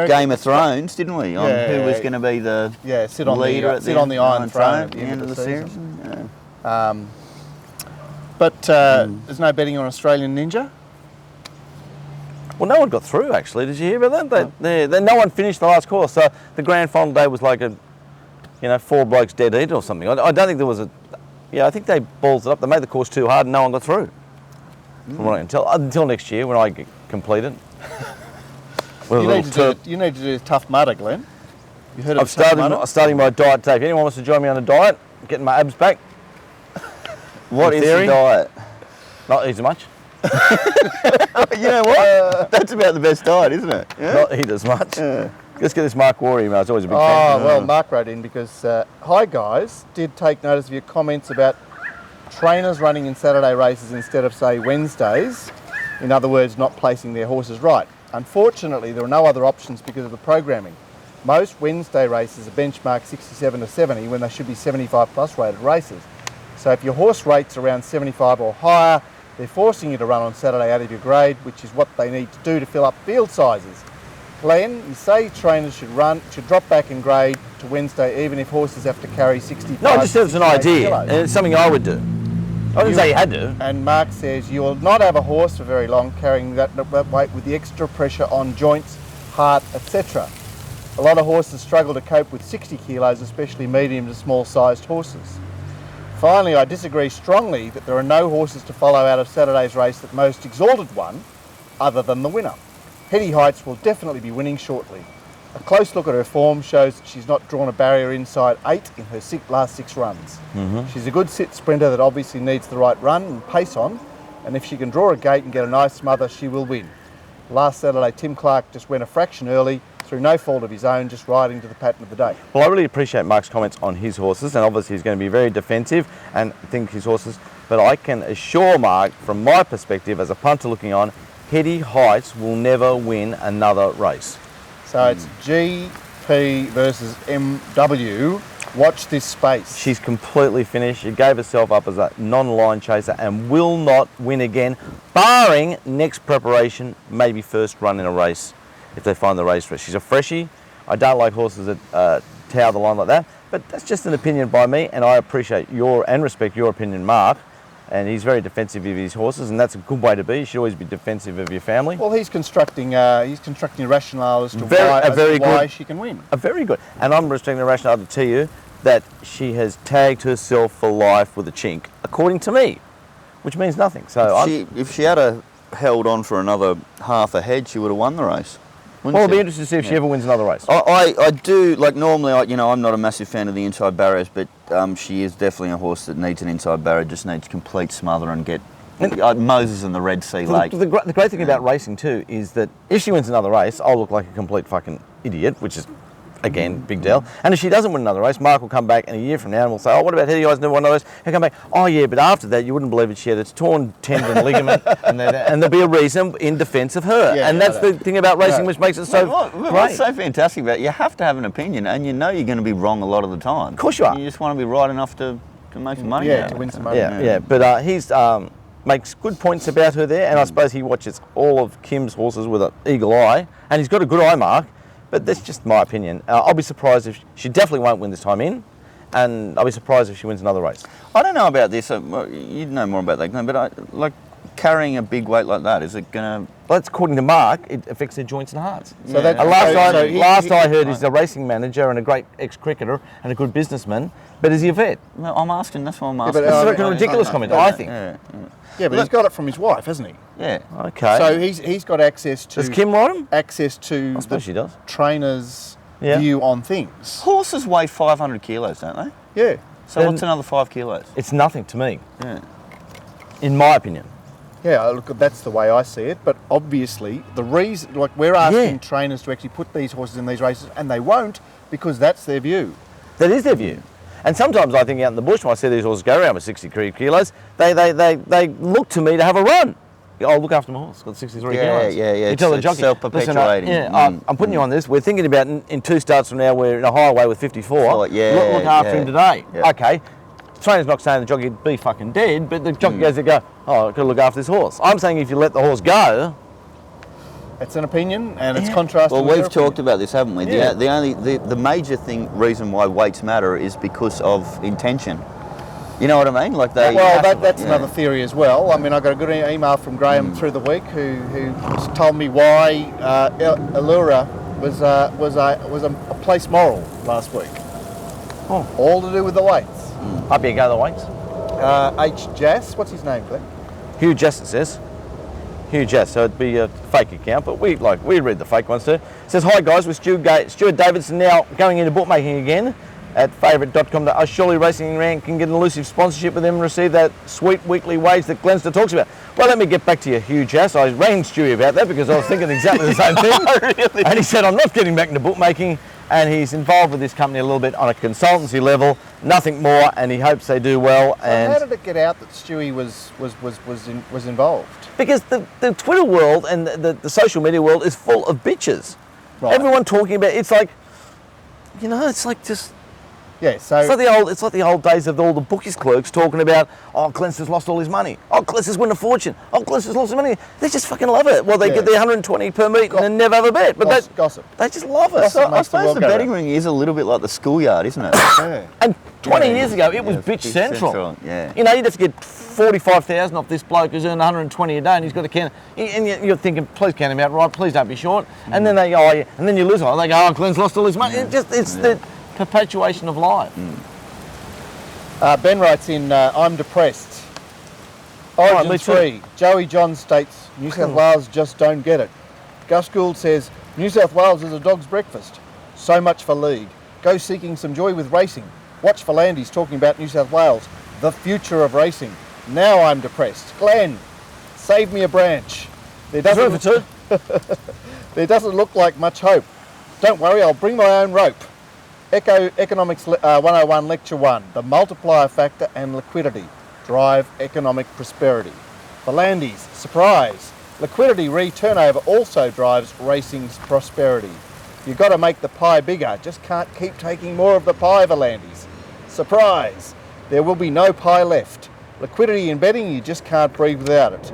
Game of Thrones, didn't we? On who was going to be the leader sit on the Iron Throne at the end of the series. Yeah. But there's no betting on Australian Ninja? Well, no one got through, actually. Did you hear about that? No one finished the last course. So the grand final day was like 4 blokes dead eat or something. I don't think there was I think they balls it up. They made the course too hard and no one got through. From what I can tell. Until next year when I get completed. You need to do Tough Mudder, Glenn. You heard of Tough Mudder? I'm starting my diet today. If anyone wants to join me on a diet, getting my abs back. What is the diet? Not eat as much. You know what? That's about the best diet, isn't it? Yeah? Not eat as much. Yeah. Let's get this Mark War email. It's always a big fan. Well, Mark wrote in because, hi guys, did take notice of your comments about trainers running in Saturday races instead of, say, Wednesdays. In other words, not placing their horses right. Unfortunately, there are no other options because of the programming. Most Wednesday races are benchmarked 67 to 70 when they should be 75 plus rated races. So if your horse rates around 75 or higher, they're forcing you to run on Saturday out of your grade, which is what they need to do to fill up field sizes. Glenn, you say trainers should drop back in grade to Wednesday even if horses have to carry 65. No, I just said it's an idea, and it's something I would do. I didn't say you had to. And Mark says you will not have a horse for very long carrying that weight with the extra pressure on joints, heart, etc. A lot of horses struggle to cope with 60 kilos, especially medium to small sized horses. Finally, I disagree strongly that there are no horses to follow out of Saturday's race that most exalted won, other than the winner. Hetty Heights will definitely be winning shortly. A close look at her form shows that she's not drawn a barrier inside 8 in her last 6 runs. Mm-hmm. She's a good sit sprinter that obviously needs the right run and pace on, and if she can draw a gate and get a nice smother, she will win. Last Saturday, Tim Clark just went a fraction early, through no fault of his own, just riding to the pattern of the day. Well, I really appreciate Mark's comments on his horses, and obviously he's going to be very defensive and think his horses, but I can assure Mark, from my perspective as a punter looking on, Hetty Heights will never win another race. So it's GP versus MW. Watch this space. She's completely finished. She gave herself up as a non-line chaser and will not win again, barring next preparation, maybe first run in a race, if they find the race fresh. She's a freshie. I don't like horses that tower the line like that, but that's just an opinion by me, and I appreciate and respect your opinion, Mark. And he's very defensive of his horses, and that's a good way to be. You should always be defensive of your family. Well, he's constructing a rationale as to why she can win. Very good. And I'm constructing a rationale to tell you that she has tagged herself for life with a chink, according to me, which means nothing. So if she had held on for another half a head, she would have won the race. Well, it'll be interesting to see if she ever wins another race. I do, like normally, I'm not a massive fan of the inside barriers, but she is definitely a horse that needs an inside barrier, just needs complete smother and get Moses in the Red Sea Lake. The great thing about racing too is that if she wins another race, I'll look like a complete fucking idiot, which is, again, big deal. And if she doesn't win another race, Mark will come back in a year from now and we'll say, oh, what about Hetty Heights never won another race? He'll come back, oh yeah, but after that, you wouldn't believe it, she had its torn tendon ligament, and there'll be a reason in defence of her. Yeah, and that's the thing about racing which makes it so great. What's so fantastic about it, you have to have an opinion, and you know you're going to be wrong a lot of the time. Of course you are. You just want to be right enough to make some money. Yeah, to win some money. Yeah. But he's makes good points about her there, and I suppose he watches all of Kim's horses with an eagle eye, and he's got a good eye, Mark. But that's just my opinion. I'll be surprised if she definitely won't win this time in, and I'll be surprised if she wins another race. I don't know about this. You know more about that, Glenn, but like carrying a big weight like that, is it going to... Well, that's according to Mark, it affects their joints and hearts. So last I heard, he's a racing manager and a great ex-cricketer and a good businessman, but is he a vet? No, I'm asking, that's what I'm asking. That's a ridiculous comment, I think. Yeah, but he's got it from his wife, hasn't he? Yeah. Okay. So he's got access to... Does Kim ride him? Access to I suppose she does. Trainer's view on things. Horses weigh 500 kilos, don't they? Yeah. So then what's another 5 kilos? It's nothing to me. Yeah. In my opinion. Yeah, look, that's the way I see it. But obviously, the reason, like, we're asking trainers to actually put these horses in these races, and they won't because that's their view. That is their view. And sometimes I think out in the bush, when I see these horses go around with 63 kilos, they look to me to have a run. Oh, look after my horse, got 63 kilos. Yeah. You tell the jockey, self-perpetuating. Listen, I'm putting you on this. We're thinking about in 2 starts from now, we're in a highway with 54. Look after him today. Yeah. Okay. Trainer's not saying the jockey would be fucking dead, but the jockey goes to go, oh, I've got to look after this horse. I'm saying if you let the horse go. It's an opinion, and it's contrasted. Well, we've talked about this, haven't we? Yeah. The major reason why weights matter is because of intention. You know what I mean? Like that's another theory as well. I mean, I got a good email from Graham through the week who told me why Allura was a place moral last week. Oh. All to do with the weights. Up here go the weights. H. Jass, what's his name, Glenn? Hugh Jass, it says. Hugh Jass, so it'd be a fake account, but we read the fake ones too. It says, hi guys, with Stuart Davidson now going into bookmaking again at favourite.com. Surely Racing and RANT can get an elusive sponsorship with them and receive that sweet weekly wage that Glenister talks about. Well, let me get back to you, Hugh Jass. I rang Stewie about that because I was thinking exactly the same thing. Really? And he said, I'm not getting back into bookmaking. And he's involved with this company a little bit on a consultancy level, nothing more, and he hopes they do well. And how did it get out that Stewie was involved? Because the Twitter world and the social media world is full of bitches. Right. Everyone talking about it's like, it's like just. Yeah, so it's like the old days of all the bookies clerks talking about, oh, Glenister's lost all his money. Oh, Glenister's won a fortune. Oh, Glenister's lost his money. They just fucking love it. Well, they get their 120 per meet and never have a bet. But gossip. They just love it. So I suppose the betting ring is a little bit like the schoolyard, isn't it? Yeah. And 20 years ago, it was bitch central. Yeah. You'd have to get 45,000 off this bloke who's earned 120 a day, and he's got a can. And you're thinking, please count him out right. Please don't be short. And then they go, and then you lose it. They go, oh, Glenn's lost all his money. It's the perpetuation of life. Ben writes in, I'm depressed. Origin 3, Joey John states, New South Wales just don't get it. Gus Gould says, New South Wales is a dog's breakfast. So much for league. Go seeking some joy with racing. Watch Philandis talking about New South Wales, the future of racing. Now I'm depressed. Glenn, save me a branch. There doesn't look like much hope. Don't worry, I'll bring my own rope. Economics 101 Lecture 1, the multiplier factor and liquidity drive economic prosperity. Philandis, surprise. Liquidity re-turnover also drives racing's prosperity. You've got to make the pie bigger, just can't keep taking more of the pie, Philandis. Surprise. There will be no pie left. Liquidity in betting, you just can't breathe without it.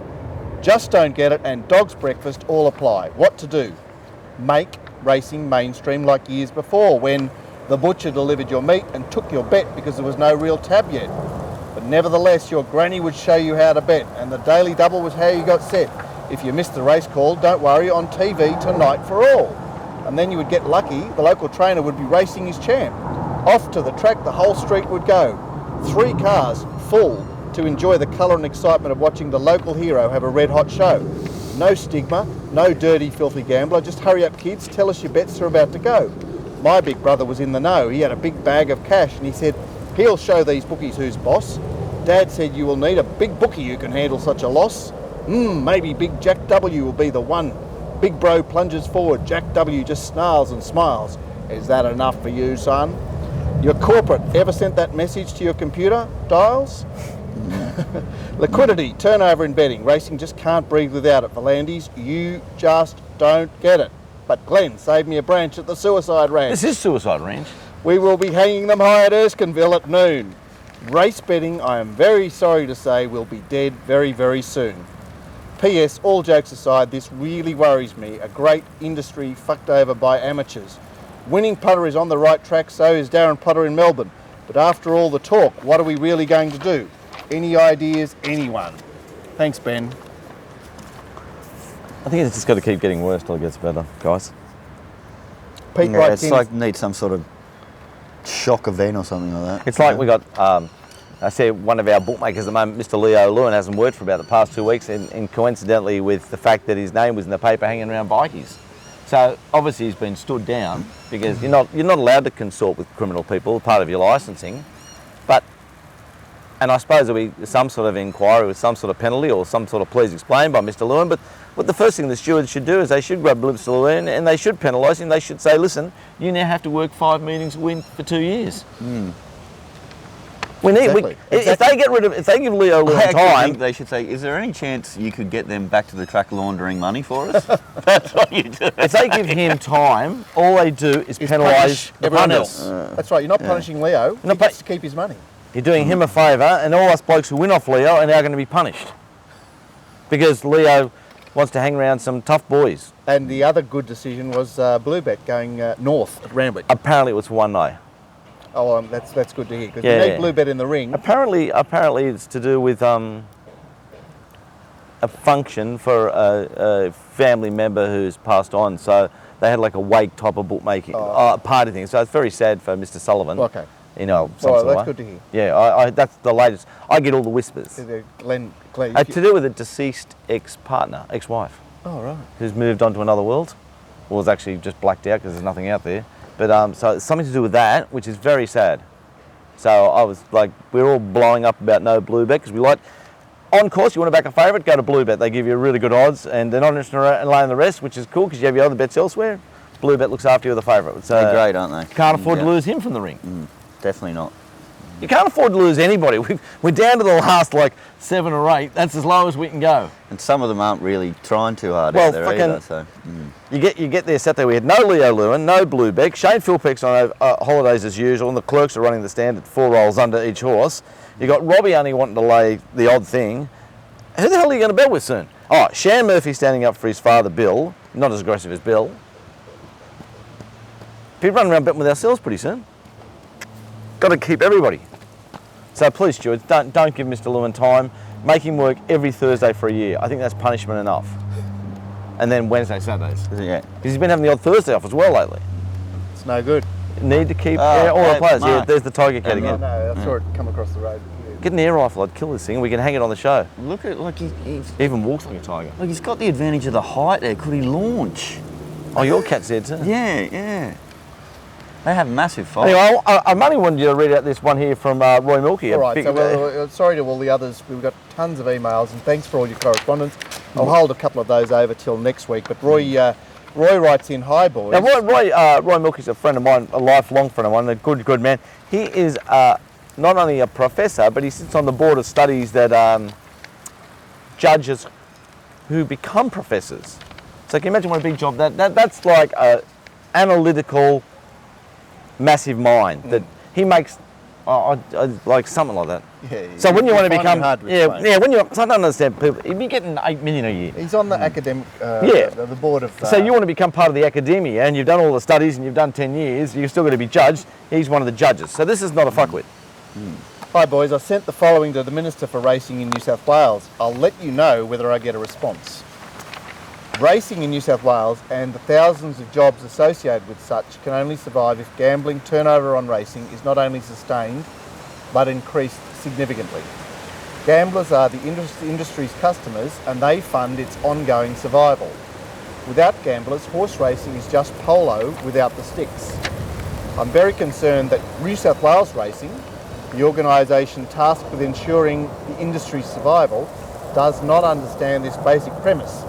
Just don't get it and dog's breakfast all apply. What to do? Make racing mainstream like years before when the butcher delivered your meat and took your bet because there was no real tab yet. But nevertheless, your granny would show you how to bet, and the daily double was how you got set. If you missed the race call, don't worry, on TV tonight for all. And then you would get lucky, the local trainer would be racing his champ. Off to the track the whole street would go. 3 cars full to enjoy the colour and excitement of watching the local hero have a red-hot show. No stigma, no dirty, filthy gambler, just hurry up kids, tell us your bets are about to go. My big brother was in the know. He had a big bag of cash and he said, he'll show these bookies who's boss. Dad said you will need a big bookie who can handle such a loss. Maybe Big Jack W will be the one. Big bro plunges forward. Jack W just snarls and smiles. Is that enough for you, son? Your corporate ever sent that message to your computer dials? Liquidity, turnover in betting. Racing just can't breathe without it. Philandis, you just don't get it. But Glenn, save me a branch at the Suicide Ranch. This is Suicide Ranch. We will be hanging them high at Erskineville at noon. Race betting, I am very sorry to say, will be dead very, very soon. P.S. All jokes aside, this really worries me. A great industry fucked over by amateurs. Winning putter is on the right track, so is Darren Potter in Melbourne. But after all the talk, what are we really going to do? Any ideas, anyone? Thanks, Ben. I think it's just got to keep getting worse till it gets better, guys. Pete writes it's like need some sort of shock event or something like that. It's like we got, I see one of our bookmakers at the moment, Mr. Leo Lewin, hasn't worked for about the past 2 weeks, and coincidentally with the fact that his name was in the paper hanging around bikies. So obviously he's been stood down because you're not allowed to consort with criminal people, part of your licensing. And I suppose there'll be some sort of inquiry with some sort of penalty or some sort of please explain by Mr. Lewin. But what the first thing the stewards should do is they should grab Mr. Lewin and they should penalise him. They should say, listen, you now have to work 5 meetings a win for 2 years. We need Exactly. if they get rid of if they give Leo I Lewin actually time. think they should say, is there any chance you could get them back to the track laundering money for us? That's what you do. If they give him time, all they do is penalise the everyone punters. else. That's right. You're not punishing Leo. He gets to keep his money. You're doing him a favour, and all us blokes who win off Leo are now going to be punished because Leo wants to hang around some tough boys. And the other good decision was Bluebet going north at Randwick. Apparently, it was for one day. Oh, that's good to hear because Yeah, you need yeah. Bluebet in the ring. Apparently, it's to do with a function for a family member who's passed on. So they had like a wake type of bookmaking party thing. So it's very sad for Mr. Sullivan. Okay. You know, some Well, sort of that's way. good to hear. Yeah, that's the latest. I get all the whispers. Glenn, To do with a deceased ex-partner, ex-wife, oh, right. who's moved on to another world. Well, was actually just blacked out because there's nothing out there. But so it's something to do with that, which is very sad. So I was like, we're all blowing up about no Bluebet because we like, on course, you want to back a favourite, go to Bluebet. They give you really good odds and they're not interested in laying the rest, which is cool because you have your other bets elsewhere. Bluebet looks after you with a favourite. So They're great, aren't they? Can't afford to lose him from the ring. Definitely not. You can't afford to lose anybody. We're down to the last like 7 or 8. That's as low as we can go. And some of them aren't really trying too hard Well, out there fucking- either. So. You get there Saturday. We had no Leo Lewin, no Bluebeck. Shane Philpeck's on holidays as usual, and the clerks are running the stand at 4 rolls under each horse. You got Robbie only wanting to lay the odd thing. Who the hell are you going to bet with soon? Oh, Shan Murphy standing up for his father Bill, not as aggressive as Bill. People running around betting with ourselves pretty soon. Got to keep everybody. So please, stewards, don't give Mr. Lewin time. Make him work every Thursday for a year. I think that's punishment enough. And then Wednesday, Saturdays. Yeah. Because he's been having the odd Thursday off as well lately. It's no good. Need to keep Oh, all the players. Mark. Yeah, there's the Tiger Cat No, again. I saw it come across the road. Get an air rifle, I'd kill this thing. We can hang it on the show. Look at He even walks like a tiger. he's got the advantage of the height there. Could he launch? Oh, your cat's there too. Yeah. They have massive fights. Anyway, I only wanted you to read out this one here from Roy Milkey. All right, so sorry to all the others. We've got tons of emails, and thanks for all your correspondence. I'll hold a couple of those over till next week. But Roy writes in, "Hi boys." Now, Roy Milkey's a friend of mine, a lifelong friend of mine, a good man. He is not only a professor, but he sits on the board of studies that judges who become professors. So can you imagine what a big job that's like a analytical, massive mind that he makes, like something like that. Yeah, So when you want to become, hard to explain. so I don't understand people. You'd be getting 8 million a year. He's on the academic, Yeah. the board of. So you want to become part of the academia, and you've done all the studies, and you've done 10 years. You're still going to be judged. He's one of the judges. So this is not a fuckwit. Hi boys, I sent the following to the Minister for Racing in New South Wales. I'll let you know whether I get a response. Racing in New South Wales and the thousands of jobs associated with such can only survive if gambling turnover on racing is not only sustained but increased significantly. Gamblers are the industry's customers and they fund its ongoing survival. Without gamblers, horse racing is just polo without the sticks. I'm very concerned that New South Wales Racing, the organisation tasked with ensuring the industry's survival, does not understand this basic premise.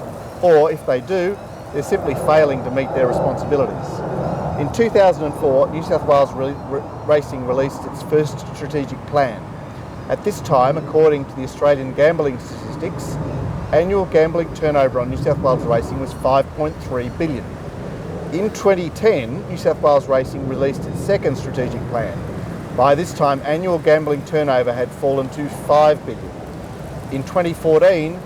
Or if they do, they're simply failing to meet their responsibilities. In 2004, New South Wales Racing released its first strategic plan. At this time, according to the Australian Gambling Statistics, annual gambling turnover on New South Wales Racing was 5.3 billion. In 2010, New South Wales Racing released its second strategic plan. By this time, annual gambling turnover had fallen to 5 billion. In 2014,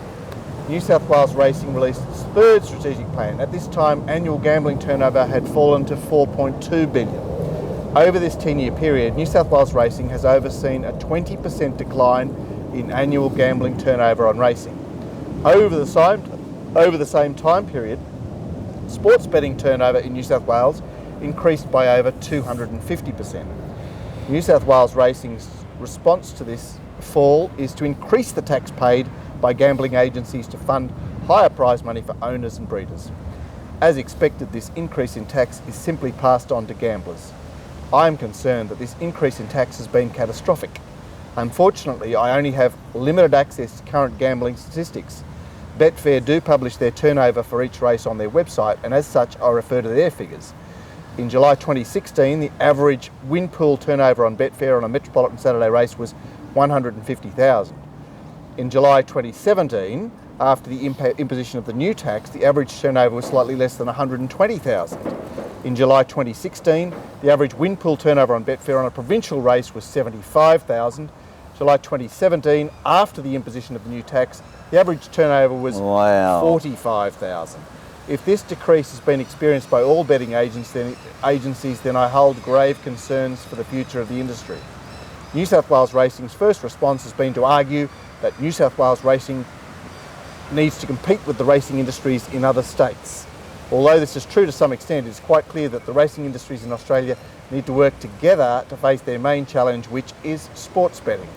New South Wales Racing released its third strategic plan. At this time, annual gambling turnover had fallen to 4.2 billion. Over this 10-year period, New South Wales Racing has overseen a 20% decline in annual gambling turnover on racing. Over the same time period, sports betting turnover in New South Wales increased by over 250%. New South Wales Racing's response to this fall is to increase the tax paid by gambling agencies to fund higher prize money for owners and breeders. As expected, this increase in tax is simply passed on to gamblers. I am concerned that this increase in tax has been catastrophic. Unfortunately, I only have limited access to current gambling statistics. Betfair do publish their turnover for each race on their website, and as such, I refer to their figures. In July 2016, the average win pool turnover on Betfair on a Metropolitan Saturday race was 150,000. In July 2017, after the imposition of the new tax, the average turnover was slightly less than 120,000. In July 2016, the average win pool turnover on Betfair on a provincial race was 75,000. July 2017, after the imposition of the new tax, the average turnover was 45,000. If this decrease has been experienced by all betting agencies, then I hold grave concerns for the future of the industry. New South Wales Racing's first response has been to argue that New South Wales Racing needs to compete with the racing industries in other states. Although this is true to some extent, it is quite clear that the racing industries in Australia need to work together to face their main challenge, which is sports betting.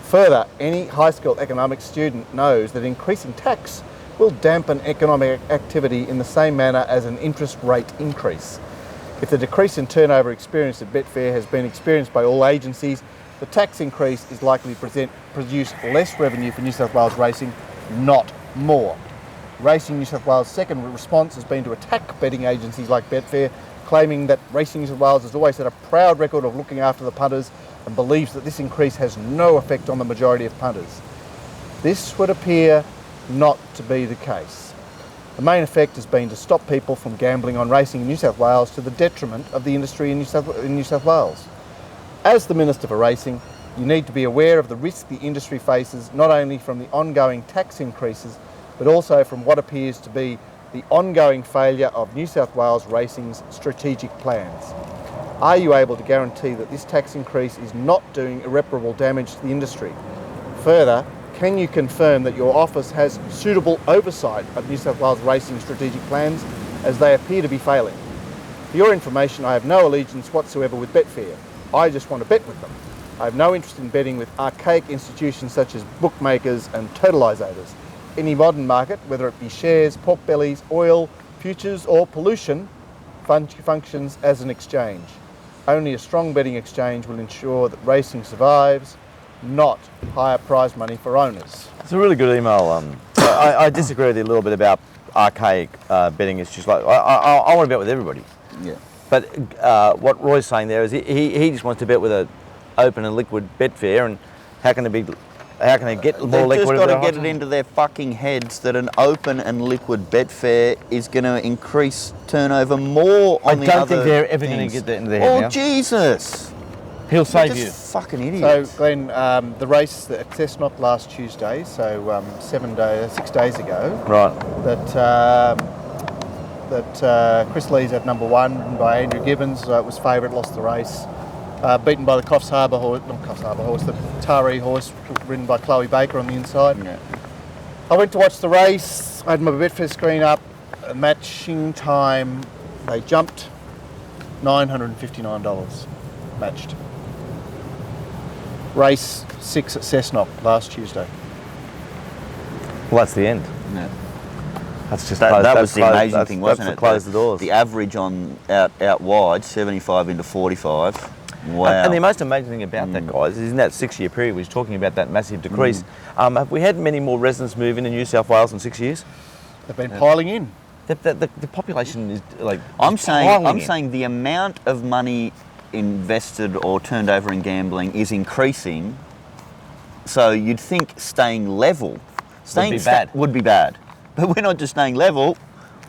Further, any high school economics student knows that increasing tax will dampen economic activity in the same manner as an interest rate increase. If the decrease in turnover experienced at Betfair has been experienced by all agencies, the tax increase is likely to produce less revenue for New South Wales Racing, not more. Racing New South Wales' second response has been to attack betting agencies like Betfair, claiming that Racing New South Wales has always had a proud record of looking after the punters and believes that this increase has no effect on the majority of punters. This would appear not to be the case. The main effect has been to stop people from gambling on racing in New South Wales to the detriment of the industry in New South Wales. As the Minister for Racing, you need to be aware of the risk the industry faces, not only from the ongoing tax increases, but also from what appears to be the ongoing failure of New South Wales Racing's strategic plans. Are you able to guarantee that this tax increase is not doing irreparable damage to the industry? Further, can you confirm that your office has suitable oversight of New South Wales Racing's strategic plans, as they appear to be failing? For your information, I have no allegiance whatsoever with Betfair. I just want to bet with them. I have no interest in betting with archaic institutions such as bookmakers and totalisators. Any modern market, whether it be shares, pork bellies, oil, futures or pollution, functions as an exchange. Only a strong betting exchange will ensure that racing survives, not higher prize money for owners. It's a really good email. I disagree with you a little bit about archaic betting. It's just like, I want to bet with everybody. Yeah. But what Roy's saying there is he just wants to bet with an open and liquid Betfair, and how can they get more liquid? They've just got to get it into their fucking heads that an open and liquid Betfair is going to increase turnover more on the other I don't think they're ever going to get that into their head Oh, now. Jesus! He'll save you. Fucking idiots. So, Glenn, the race at Cessnock last Tuesday, so 6 days ago, Right. that Chris Lee's at number one, ridden by Andrew Gibbons, was favourite, lost the race. Beaten by the Coffs Harbour horse, the Taree horse, ridden by Chloe Baker on the inside. Yeah. I went to watch the race, I had my Betfair screen up, matching time, they jumped $959, matched. Race 6 at Cessnock last Tuesday. Well, that's the end. Yeah. That's just That was the amazing thing, wasn't it? Close the doors. The average on out wide, 75 into 45. Wow. And the most amazing thing about that, guys, is in that 6-year period, we was talking about that massive decrease. Have we had many more residents move into New South Wales in 6 years? They've been piling in. The population is like. I'm saying the amount of money invested or turned over in gambling is increasing. So you'd think staying level would be bad. But we're not just staying level,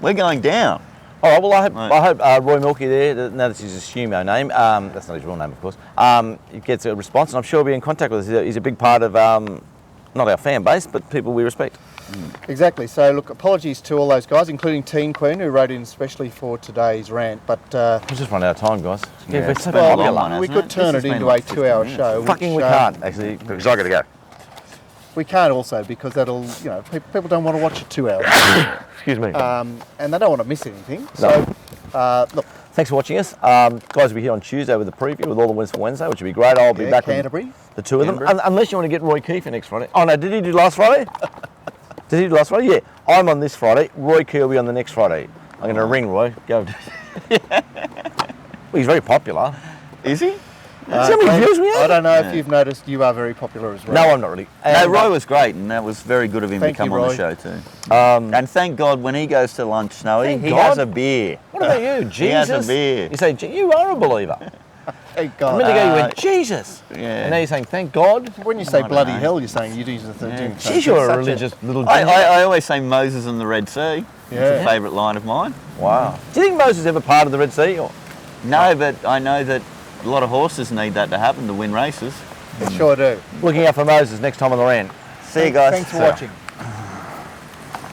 we're going down. All right, well, I hope Roy Milkey there, now this is his Sumo name, that's not his real name, of course, he gets a response, and I'm sure he'll be in contact with us. He's a big part of, not our fan base, but people we respect. Exactly. So, look, apologies to all those guys, including Teen Queen, who wrote in especially for today's rant, but... We've just run out of time, guys. Yeah, it's so well, popular. We could turn it into a 2-hour show. Fucking we can't, actually, because I got to go. We can't also, because that'll, people don't want to watch it 2 hours. Excuse me. And they don't want to miss anything. No. So, look. Thanks for watching us. Guys will be here on Tuesday with the preview with all the wins for Wednesday, which will be great. I'll be back Canterbury. with the two of them. Unless you want to get Roy Key for next Friday. Oh, no, did he do last Friday? Did he do last Friday? Yeah. I'm on this Friday. Roy Key will be on the next Friday. I'm going to ring Roy. Go. Well, he's very popular. Is he? See how many views we I had? don't know if you've noticed, you are very popular as well. No, I'm not really. No, And, Roy was great, and that was very good of him to Thank come you, on the Roy. show too. And thank God when he goes to lunch, Snowy, Thank he God. has a beer. What about you, Jesus? He has a beer. You say, you are a believer. Thank A God. minute ago you went, Jesus. Yeah. And now you're saying, thank God. When you say don't bloody know. hell, you're saying you use the 13th. Geez, you're a religious little I, ginger. I always say Moses and the Red Sea. It's Yeah. a favourite line of mine. Wow. Do you think Moses is ever part of the Red Sea? Or? No, but I know that a lot of horses need that to happen to win races. Sure do. Looking out for Moses next time on the RANT. See you guys. Thanks for watching.